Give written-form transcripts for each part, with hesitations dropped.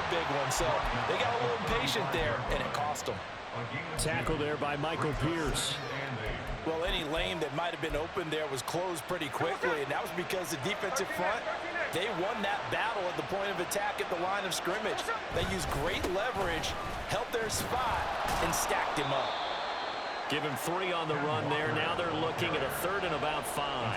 big one, so they got a little impatient there, and it cost them. Tackle there by Michael Pierce. Well, any lane that might have been open there was closed pretty quickly, and that was because the defensive front, they won that battle at the point of attack at the line of scrimmage. They used great leverage, held their spot, and stacked him up. Give him 3 on the run there. Now they're looking at a 3rd and about 5.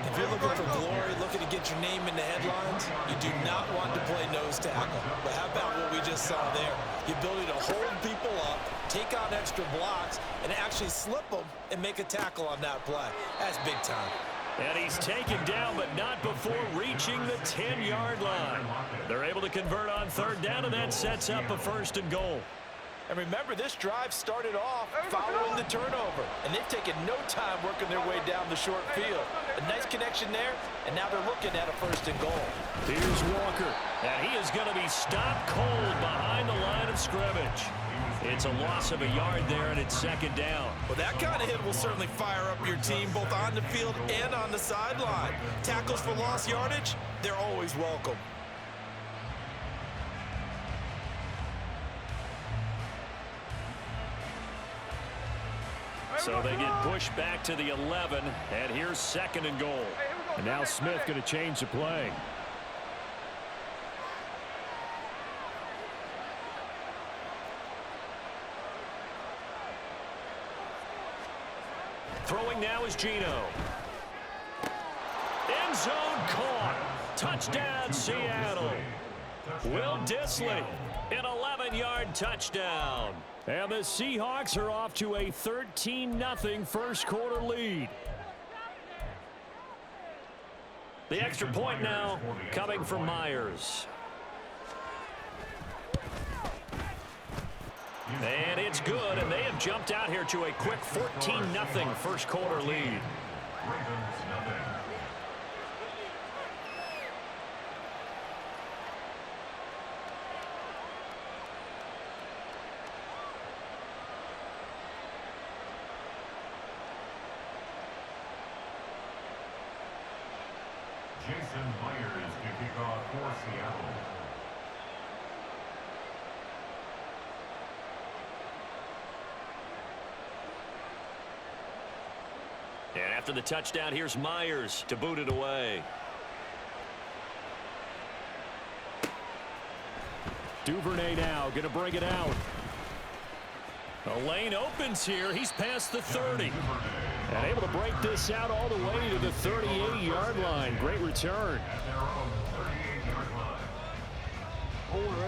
If you're looking for glory, looking to get your name in the headlines, you do not want to play nose tackle. But how about what we just saw there? The ability to hold people up, take out extra blocks, and actually slip them and make a tackle on that play. That's big time. And he's taken down, but not before reaching the 10-yard line. They're able to convert on 3rd down, and that sets up a 1st and goal. And remember, this drive started off following the turnover, and they've taken no time working their way down the short field. A nice connection there, and now they're looking at a 1st and goal. Here's Walker, and he is going to be stopped cold behind the line of scrimmage. It's a loss of a yard there, and it's 2nd down. Well, that kind of hit will certainly fire up your team both on the field and on the sideline. Tackles for lost yardage, they're always welcome. So they get pushed back to the 11, and here's 2nd and goal. And now Smith going to change the play. Throwing now is Geno. End zone caught. Touchdown, Seattle. Will Dissly, an 11-yard touchdown. And the Seahawks are off to a 13-0 first quarter lead. The extra point now coming from Myers. And it's good, and they have jumped out here to a quick 14-0 first quarter lead. Jason Myers to kick off for Seattle. And after the touchdown, here's Myers to boot it away. Duvernay now going to bring it out. The lane opens here. He's past the 30. And able to break this out all the way to the 38-yard line. Great return.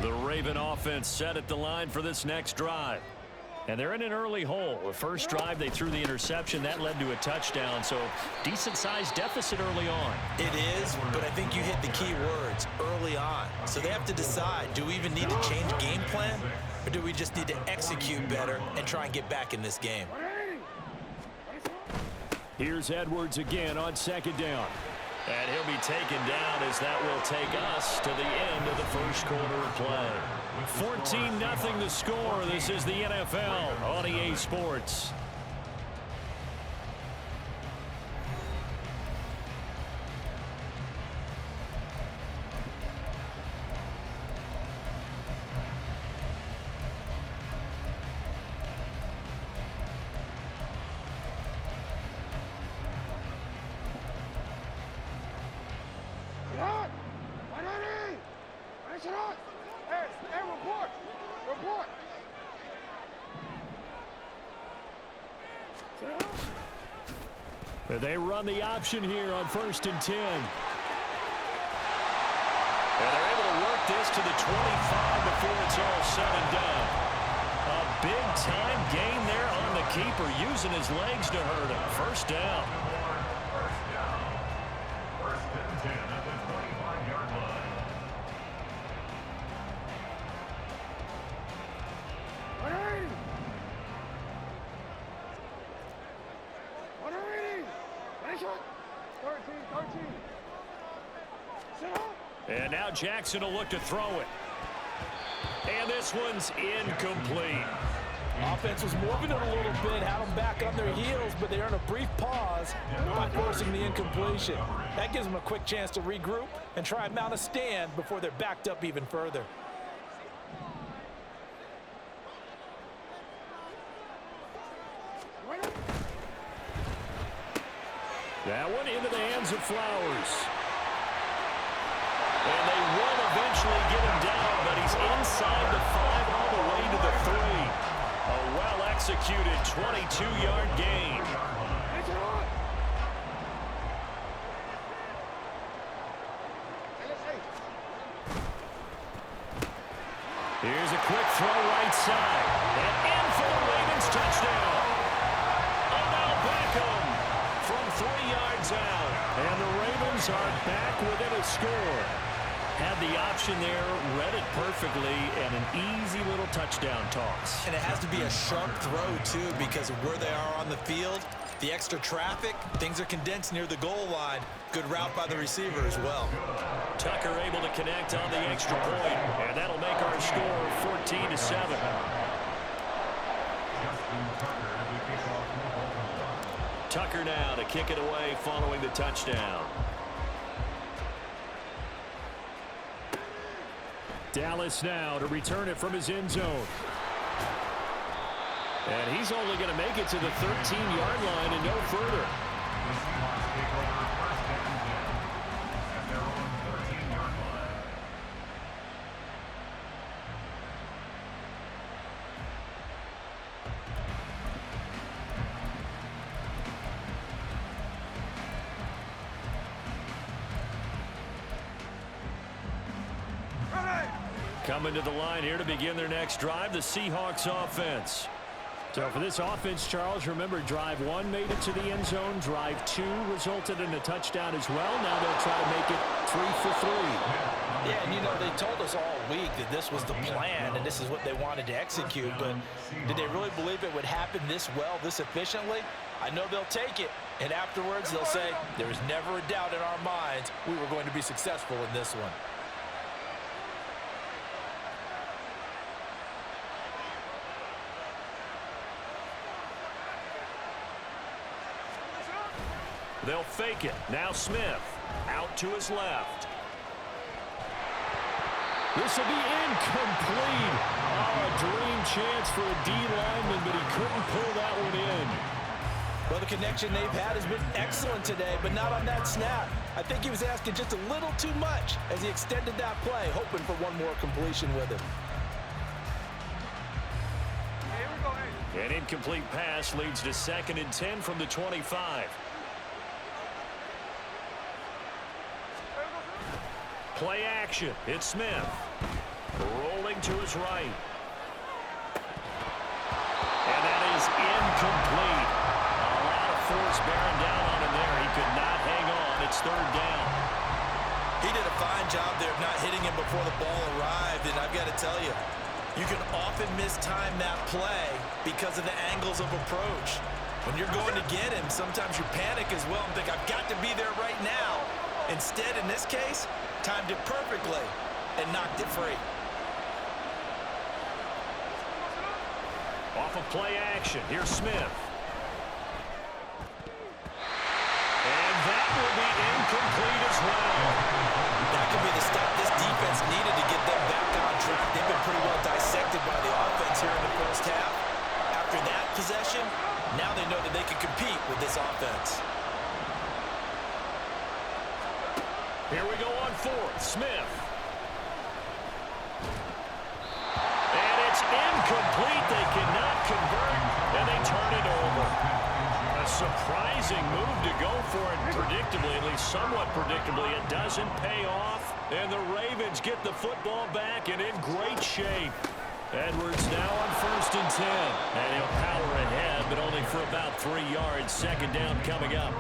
The Raven offense set at the line for this next drive. And they're in an early hole. The first drive, they threw the interception. That led to a touchdown. So decent-sized deficit early on. It is, but I think you hit the key words, early on. So they have to decide, do we even need to change game plan? Or do we just need to execute better and try and get back in this game? Here's Edwards again on 2nd down. And he'll be taken down as that will take us to the end of the first quarter of play. 14-0 the score. This is the NFL on EA Sports. They run the option here on 1st and 10. And they're able to work this to the 25 before it's all said and done. A big-time gain there on the keeper, using his legs to hurt him. 1st down. First and 10 at the 25-yard line. And now Jackson will look to throw it. And this one's incomplete. Offense was moving it a little bit, had them back on their heels, but they earned a brief pause by forcing the incompletion. That gives them a quick chance to regroup and try and mount a stand before they're backed up even further. That one into the hands of Flowers. And they will eventually get him down, but he's inside the 5 all the way to the 3. A well-executed 22-yard gain. Here's a quick throw right side. And in for the Ravens touchdown. Odell Beckham from 3 yards out. And the Ravens are back within a score. Had the option there, read it perfectly, and an easy little touchdown toss. And it has to be a sharp throw, too, because of where they are on the field. The extra traffic, things are condensed near the goal line. Good route by the receiver as well. Tucker able to connect on the extra point, and that'll make our score 14-7. Tucker now to kick it away following the touchdown. Dallas now to return it from his end zone. And he's only going to make it to the 13-yard line and no further. Coming to the line here to begin their next drive, the Seahawks offense. So for this offense, Charles, remember drive 1 made it to the end zone. Drive 2 resulted in a touchdown as well. Now they'll try to make it 3 for 3. Yeah, and you know, they told us all week that this was the plan and this is what they wanted to execute. But did they really believe it would happen this well, this efficiently? I know they'll take it. And afterwards, they'll say, there was never a doubt in our minds we were going to be successful in this one. They'll fake it. Now Smith out to his left. This will be incomplete. Oh, a dream chance for a D lineman, but he couldn't pull that one in. Well, the connection they've had has been excellent today, but not on that snap. I think he was asking just a little too much as he extended that play, hoping for one more completion with it. An incomplete pass leads to 2nd and 10 from the 25. Play action. It's Smith. Rolling to his right. And that is incomplete. A lot of force bearing down on him there. He could not hang on. It's 3rd down. He did a fine job there of not hitting him before the ball arrived, and I've got to tell you, you can often mistime that play because of the angles of approach. When you're going to get him, sometimes you panic as well and think, I've got to be there right now. Instead, in this case, timed it perfectly and knocked it free. Off of play action, here's Smith. And that will be incomplete as well. That could be the stop this defense needed to get them back on track. They've been pretty well dissected by the offense here in the first half. After that possession, now they know that they can compete with this offense. Here we go on 4th. Smith. And it's incomplete. They cannot convert, and they turn it over. A surprising move to go for it predictably, at least somewhat predictably. It doesn't pay off, and the Ravens get the football back and in great shape. Edwards now on 1st and 10. And he'll power ahead, but only for about 3 yards. 2nd down coming up.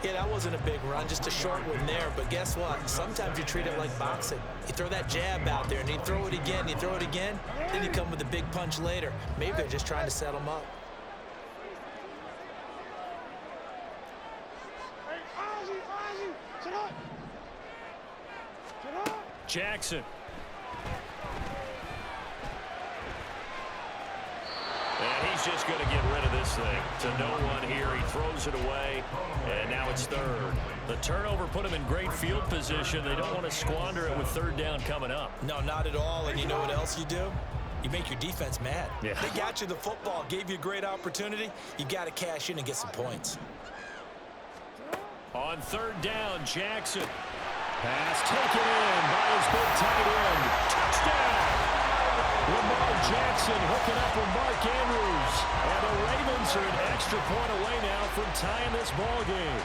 Yeah, that wasn't a big run, just a short one there. But guess what? Sometimes you treat it like boxing. You throw that jab out there, and you throw it again, you throw it again, then you come with a big punch later. Maybe they're just trying to set them up. Jackson. And he's just going to get rid of this thing. To no one here. He throws it away, and now it's 3rd. The turnover put him in great field position. They don't want to squander it with 3rd down coming up. No, not at all. And you know what else you do? You make your defense mad. Yeah. They got you the football, gave you a great opportunity. You got to cash in and get some points. On third down, Jackson. Pass taken in by his big tight end. Touchdown! Lamar Jackson hooking up with Mark Andrews. And the Ravens are an extra point away now from tying this ball game.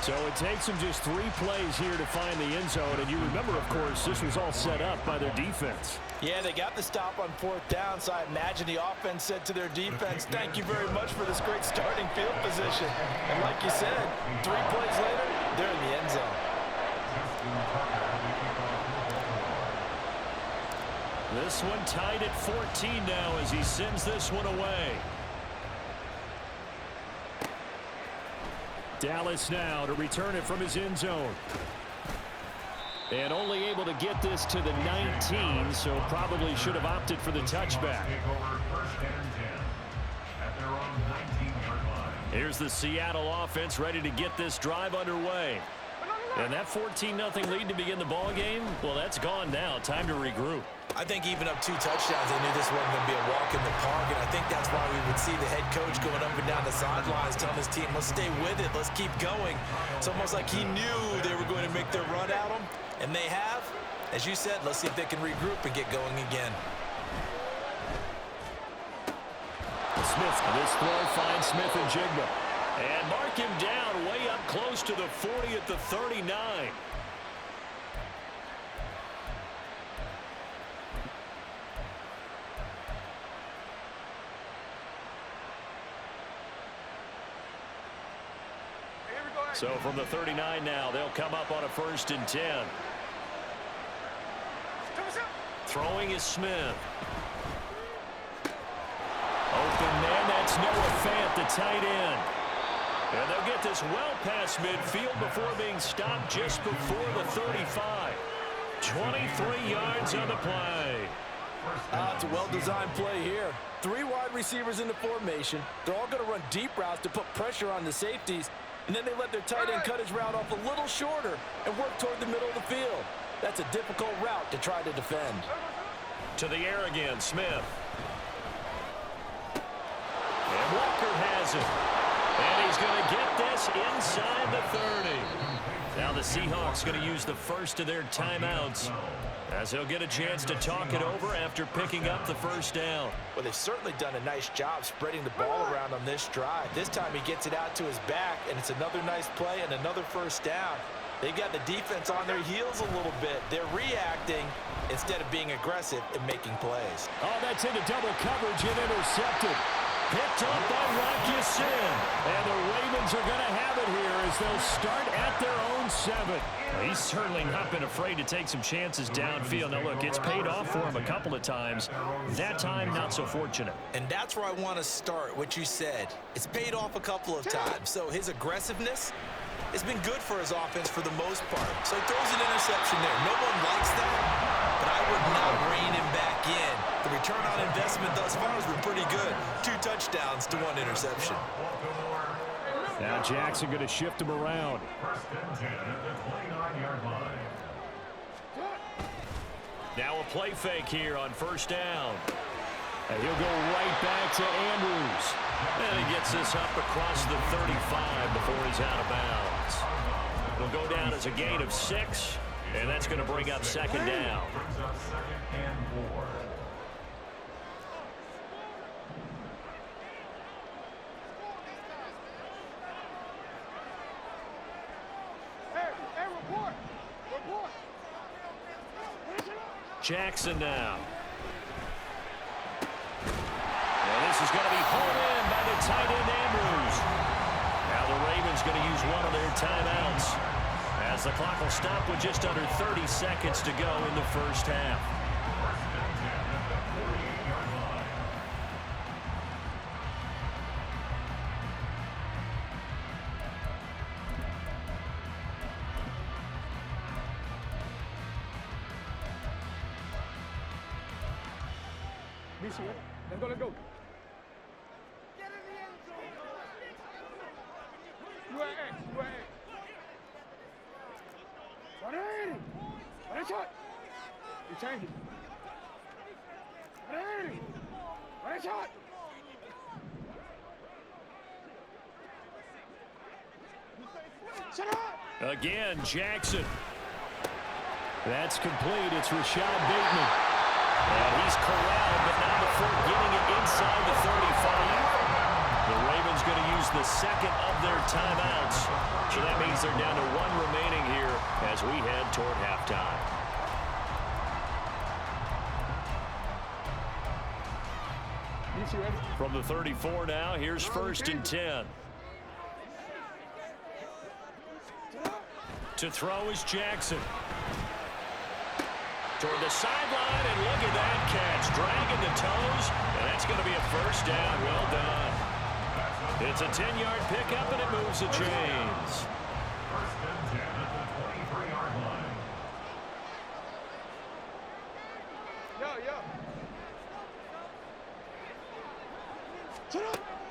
So it takes them just 3 plays here to find the end zone. And you remember, of course, this was all set up by their defense. Yeah, they got the stop on 4th down, so I imagine the offense said to their defense, thank you very much for this great starting field position. And like you said, 3 plays later, they're in the end zone. This one tied at 14 now as he sends this one away. Dallas now to return it from his end zone. And only able to get this to the 19, so probably should have opted for the touchback. Here's the Seattle offense ready to get this drive underway. And that 14-0 lead to begin the ball game, well, that's gone now. Time to regroup. I think even up 2 touchdowns, they knew this wasn't going to be a walk in the park, and I think that's why we would see the head coach going up and down the sidelines telling his team, let's stay with it, let's keep going. It's almost like he knew they were going to make their run at him, and they have. As you said, let's see if they can regroup and get going again. Smith, this throw finds Smith and Jigba. And mark him down way up close to the 40 at the 39. So from the 39 now, they'll come up on a 1st and 10. Throwing is Smith. Open man, that's Noah Fant, the tight end. And they'll get this well past midfield before being stopped just before the 35. 23 yards on the play. It's a well-designed play here. 3 wide receivers in the formation. They're all going to run deep routes to put pressure on the safeties. And then they let their tight end cut his route off a little shorter and work toward the middle of the field. That's a difficult route to try to defend. To the air again, Smith. And Walker has it. And he's going to get this inside the 30. Now the Seahawks going to use the first of their timeouts as he'll get a chance to talk it over after picking up the 1st down. Well, they've certainly done a nice job spreading the ball around on this drive. This time he gets it out to his back, and it's another nice play and another 1st down. They've got the defense on their heels a little bit. They're reacting instead of being aggressive and making plays. Oh, that's into double coverage and intercepted. Picked up by Rocky Sin. And the Ravens are going to have it here as they'll start at their own 7. He's certainly not been afraid to take some chances downfield. Now, look, it's paid off for him a couple of times. That time, not so fortunate. And that's where I want to start, what you said. It's paid off a couple of times. So his aggressiveness has been good for his offense for the most part. So he throws an interception there. No one likes that, but I would not rein him back in. The return on investment thus far has been pretty good. 2 touchdowns to 1 interception. Now Jackson going to shift him around. 1st and 10 at the 29-yard line. Now a play fake here on 1st down. And he'll go right back to Andrews. And he gets this up across the 35 before he's out of bounds. It'll go down as a gain of 6, and that's going to bring up 2nd down. Brings up 2nd and 4. Jackson now. And this is going to be pulled in by the tight end Andrews. Now the Ravens going to use one of their timeouts as the clock will stop with just under 30 seconds to go in the 1st half. 1st and 10 at the 48-yard line. Let's go, let's go. You are X, you are X. Ready? Ready, shot. You change it. Ready? Ready, shot. Again, Jackson. That's complete. It's Rashad Bateman. And he's corralled, but now before getting it inside the 35. The Ravens going to use the second of their timeouts. So that means they're down to one remaining here as we head toward halftime. From the 34 now, here's 1st and 10. To throw is Jackson. Toward the sideline, and look at that catch. Dragging the toes, and that's going to be a first down. Well done. It's a 10-yard pickup, and it moves the chains. 1st and 10 at the 23-yard line.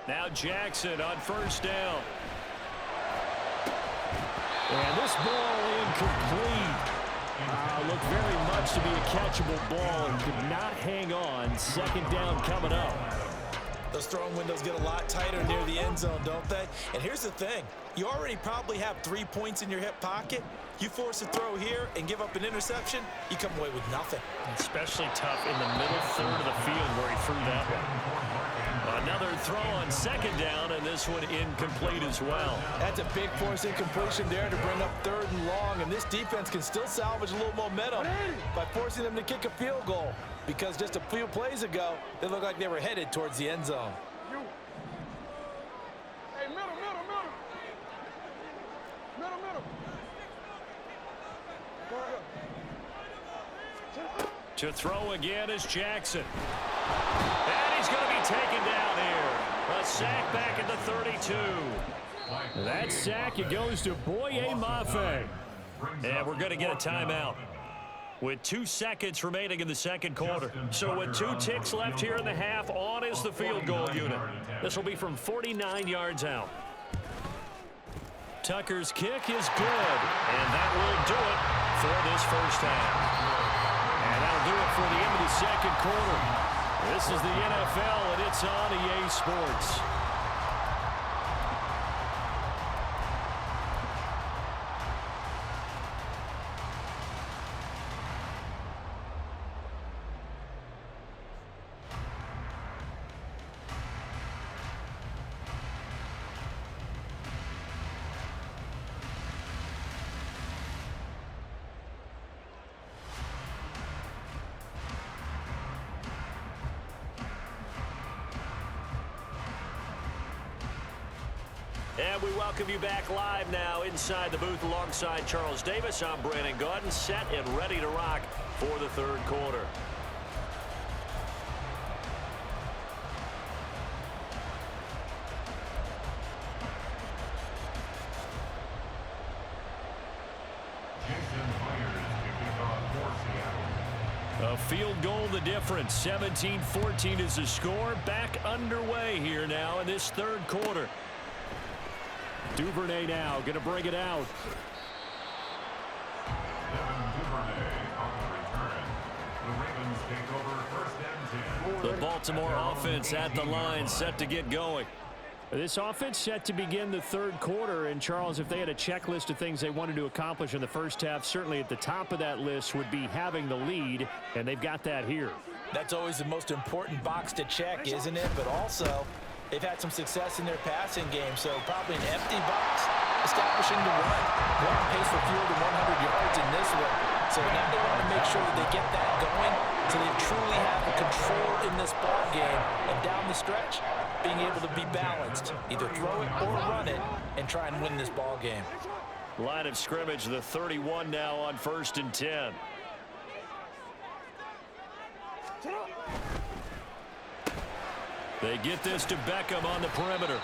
Now Jackson on 1st down. And this ball incomplete. Looked very much to be a catchable ball and could not hang on. 2nd down coming up. Those throwing windows get a lot tighter near the end zone, don't they? And here's the thing. You already probably have 3 points in your hip pocket. You force a throw here and give up an interception, you come away with nothing. Especially tough in the middle third of the field where he threw that one. Another throw on 2nd down, and this one incomplete as well. That's a big force incompletion there to bring up 3rd and long, and this defense can still salvage a little momentum by forcing them to kick a field goal, because just a few plays ago, they looked like they were headed towards the end zone. Hey, middle. Go ahead. To throw again is Jackson. And he's going to be taken down here. A sack back at the 32. That sack, it goes to Boye Mafe. And we're going to get a timeout with 2 seconds remaining in the 2nd quarter. So with 2 ticks left here in the half, on is the field goal unit. This will be from 49 yards out. Tucker's kick is good, and that will do it for this 1st half. And that'll do it for the end of the 2nd quarter. This is the NFL, and it's on EA Sports. And we welcome you back live now inside the booth alongside Charles Davis. I'm Brandon Gaudin, set and ready to rock for the 3rd quarter. A field goal the difference. 17-14 is the score. Back underway here now in this 3rd quarter. Duvernay now going to bring it out. Devin Duvernay on the return. The Ravens take over 1st and 10. The Baltimore offense at the line, set to get going. This offense set to begin the 3rd quarter, and Charles, if they had a checklist of things they wanted to accomplish in the 1st half, certainly at the top of that list would be having the lead, and they've got that here. That's always the most important box to check, isn't it? But also, they've had some success in their passing game, so probably an empty box, establishing the run. They're on pace for fewer than 100 yards in this one. So now they want to make sure that they get that going so they truly have the control in this ball game. And down the stretch, being able to be balanced, either throw it or run it, and try and win this ball game. Line of scrimmage, the 31 now on 1st and 10. They get this to Beckham on the perimeter.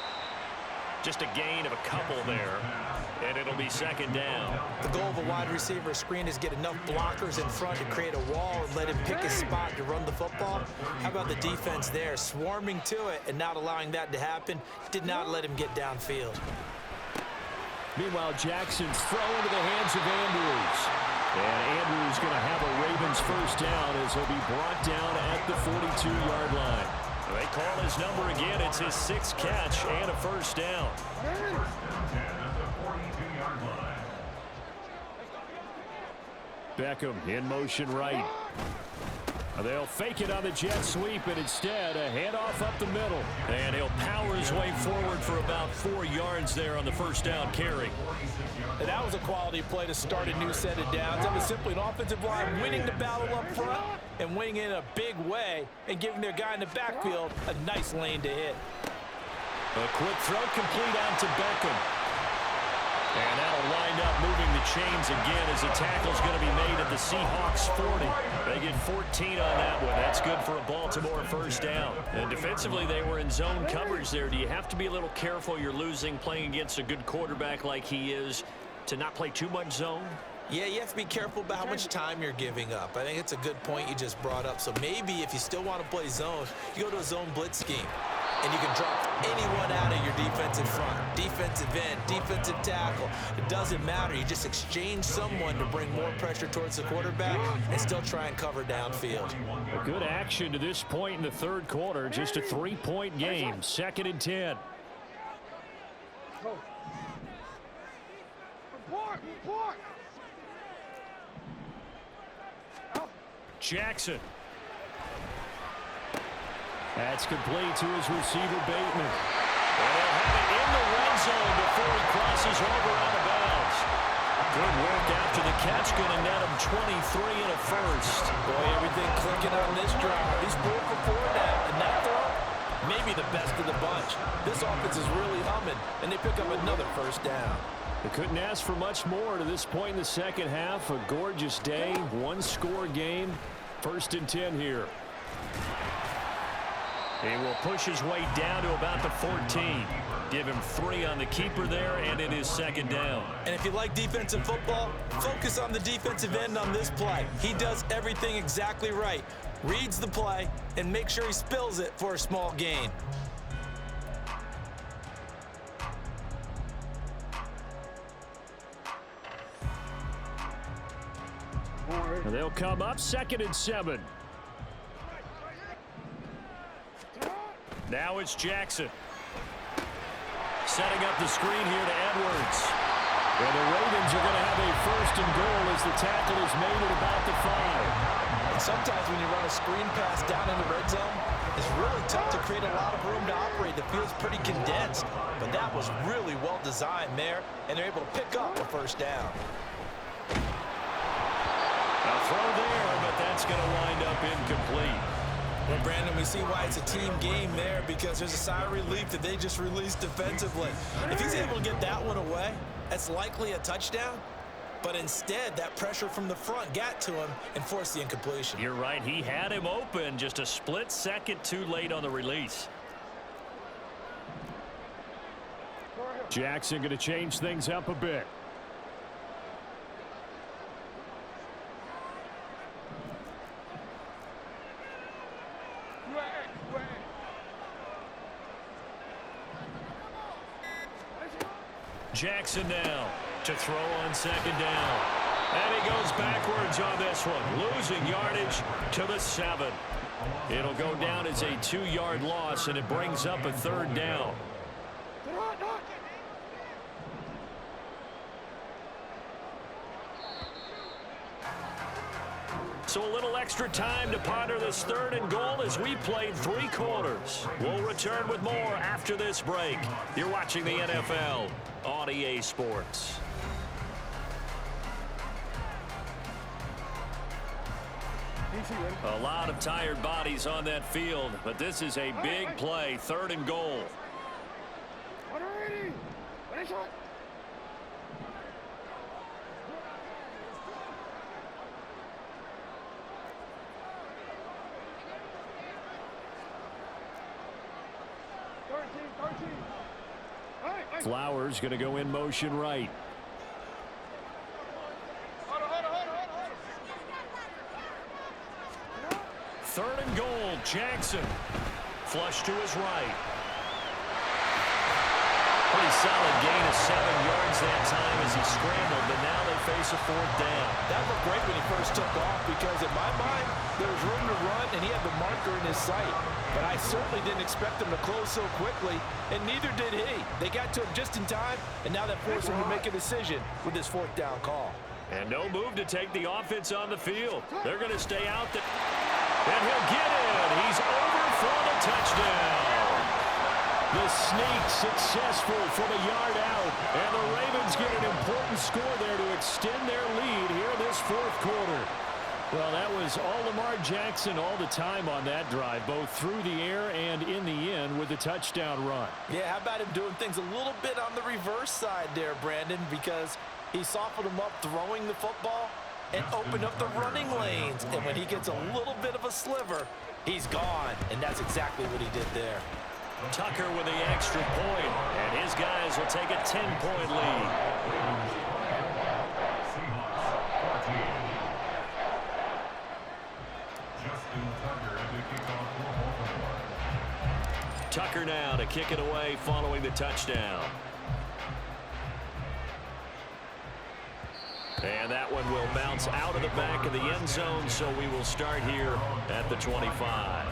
Just a gain of a couple there, and it'll be 2nd down. The goal of a wide receiver screen is get enough blockers in front to create a wall and let him pick his spot to run the football. How about the defense there, swarming to it and not allowing that to happen? Did not let him get downfield. Meanwhile, Jackson's throw into the hands of Andrews. And Andrews going to have a Ravens 1st down as he'll be brought down at the 42-yard line. They call his number again. It's his 6th catch and a 1st down. 1st and 10 at the 48. Beckham in motion right. They'll fake it on the jet sweep, and instead a handoff up the middle. And he'll power his way forward for about 4 yards there on the first down carry. And that was a quality play to start a new set of downs. That was simply an offensive line winning the battle up front and winning it in a big way and giving their guy in the backfield a nice lane to hit. A quick throw complete out to Beckham. And that'll wind up moving the chains again as the tackle's going to be made at the Seahawks 40. They get 14 on that one. That's good for a Baltimore first down. And defensively, they were in zone coverage there. Do you have to be a little careful? You're losing playing against a good quarterback like he is to not play too much zone? Yeah, you have to be careful about how much time you're giving up. I think it's a good point you just brought up. So maybe if you still want to play zone, you go to a zone blitz scheme. And you can drop anyone out of your defensive front, defensive end, defensive tackle. It doesn't matter. You just exchange someone to bring more pressure towards the quarterback and still try and cover downfield. A good action to this point in the third quarter. Just a 3-point game. 2nd and 10. Jackson. That's complete to his receiver, Bateman. And they'll have it in the red zone before he crosses over out of bounds. Good work after the catch. Going to net him 23 and a first. Boy, everything clicking on this drive. He's 4 for 4 now. And that throw, maybe the best of the bunch. This offense is really humming, and they pick up another first down. They couldn't ask for much more to this point in the second half. A gorgeous day, one-score game. 1st and 10 here. He will push his way down to about the 14. Give him 3 on the keeper there, and it is 2nd down. And if you like defensive football, focus on the defensive end on this play. He does everything exactly right. Reads the play and make sure he spills it for a small gain. They'll come up 2nd and 7. Now it's Jackson. Setting up the screen here to Edwards. And the Ravens are going to have a 1st and goal as the tackle is made at about the 5. And sometimes when you run a screen pass down in the red zone, it's really tough to create a lot of room to operate. The field's pretty condensed. But that was really well designed there, and they're able to pick up a first down. A throw there, but that's going to wind up incomplete. Well, Brandon, we see why it's a team game there, because there's a sigh of relief that they just released defensively. If he's able to get that one away, that's likely a touchdown. But instead, that pressure from the front got to him and forced the incompletion. You're right. He had him open, just a split second too late on the release. Jackson going to change things up a bit. Jackson now to throw on 2nd down. And he goes backwards on this one, losing yardage to the 7. It'll go down as a 2-yard loss, and it brings up a 3rd down. So a little extra time to ponder this 3rd and goal as we played 3 quarters. We'll return with more after this break. You're watching the NFL on EA Sports. A lot of tired bodies on that field, but this is a big play, 3rd and goal. Flowers going to go in motion right. Third and goal, Jackson. Flush to his right. Pretty solid gain of 7 yards that time as he scrambled, but now they face a 4th down. That looked great when he first took off, because in my mind, there was room to run, and he had the marker in his sight. But I certainly didn't expect him to close so quickly, and neither did he. They got to him just in time, and now that forced him to make a decision with this 4th down call. And no move to take the offense on the field. They're going to stay out there. And he'll get it. He's over for the touchdown. The sneak successful from a yard out. And the Ravens get an important score there to extend their lead here this fourth quarter. Well, that was all Lamar Jackson all the time on that drive, both through the air and in the end with a touchdown run. Yeah, how about him doing things a little bit on the reverse side there, Brandon, because he softened him up throwing the football and opened up the running lanes. And when he gets a little bit of a sliver, he's gone. And that's exactly what he did there. Tucker with the extra point, and his guys will take a 10-point lead. Tucker now to kick it away following the touchdown. And that one will bounce out of the back of the end zone, so we will start here at the 25.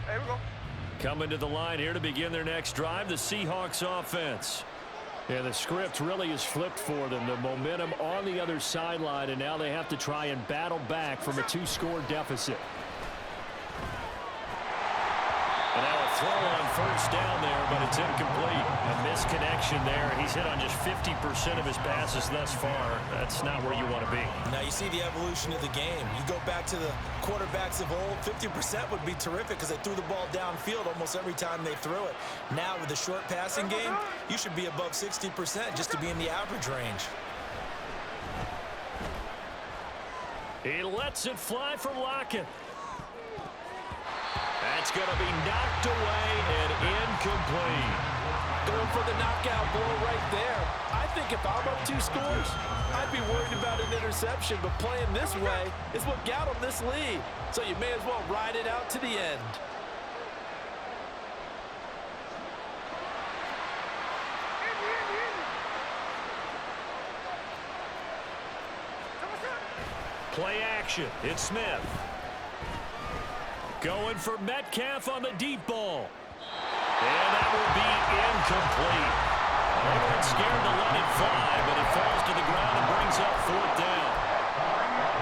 Here we go. Coming to the line here to begin their next drive, the Seahawks offense. Yeah, the script really is flipped for them. The momentum on the other sideline, and now they have to try and battle back from a 2-score deficit. And now a throw on first down there, but it's incomplete. A misconnection there. He's hit on just 50% of his passes thus far. That's not where you want to be. Now you see the evolution of the game. You go back to the quarterbacks of old, 50% would be terrific because they threw the ball downfield almost every time they threw it. Now with the short passing game, you should be above 60% just to be in the average range. He lets it fly for Lockett. That's going to be knocked away and incomplete. Going for the knockout blow right there. I think if I'm up 2 scores, I'd be worried about an interception, but playing this way is what got him this lead. So you may as well ride it out to the end. Play action. It's Smith. Going for Metcalf on the deep ball. And that will be incomplete. They weren't scared to let it fly, but it falls to the ground and brings up 4th down.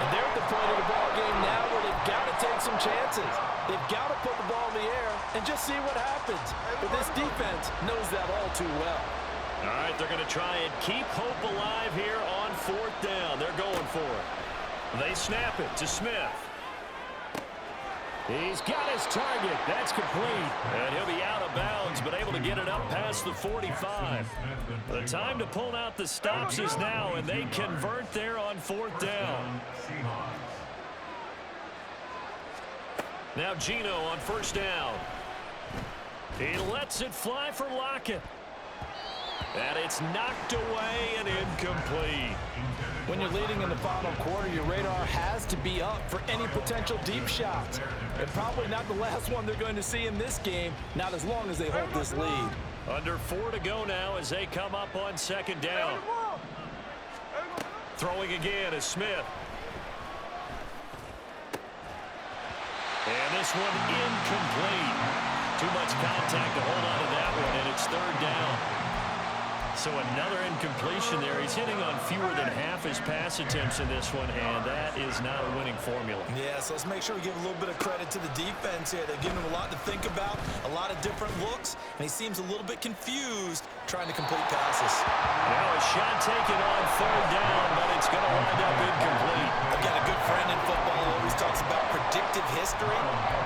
And they're at the point of the ball game now where they've got to take some chances. They've got to put the ball in the air and just see what happens. But this defense knows that all too well. All right, they're going to try and keep hope alive here on 4th down. They're going for it. They snap it to Smith. He's got his target. That's complete. And he'll be out of bounds, but able to get it up past the 45. The time to pull out the stops is now, and they convert there on 4th down. Now Geno on 1st down. He lets it fly for Lockett. And it's knocked away and incomplete. When you're leading in the final quarter, your radar has to be up for any potential deep shots. And probably not the last one they're going to see in this game, not as long as they hold this lead. Under 4 to go now as they come up on 2nd down. Throwing again is Smith. And this one incomplete. Too much contact to hold on to that one, and it's 3rd down. So another incompletion there. He's hitting on fewer than half his pass attempts in this one, and that is not a winning formula. Yeah, so let's make sure we give a little bit of credit to the defense here. They're giving him a lot to think about, a lot of different looks, and he seems a little bit confused trying to complete passes. Now a shot taken on 3rd down, but it's going to wind up incomplete. I've got a good friend in football who always talks about predictive history.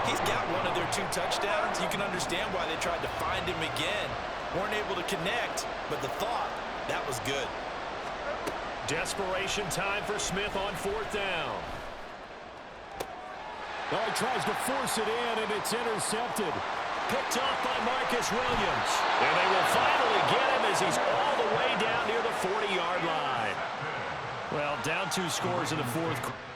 He's got one of their 2 touchdowns. You can understand why they tried to find him again. Weren't able to connect, but the thought, that was good. Desperation time for Smith on 4th down. Oh, he tries to force it in, and it's intercepted. Picked off by Marcus Williams. And they will finally get him as he's all the way down near the 40-yard line. Well, down 2 scores in the 4th quarter.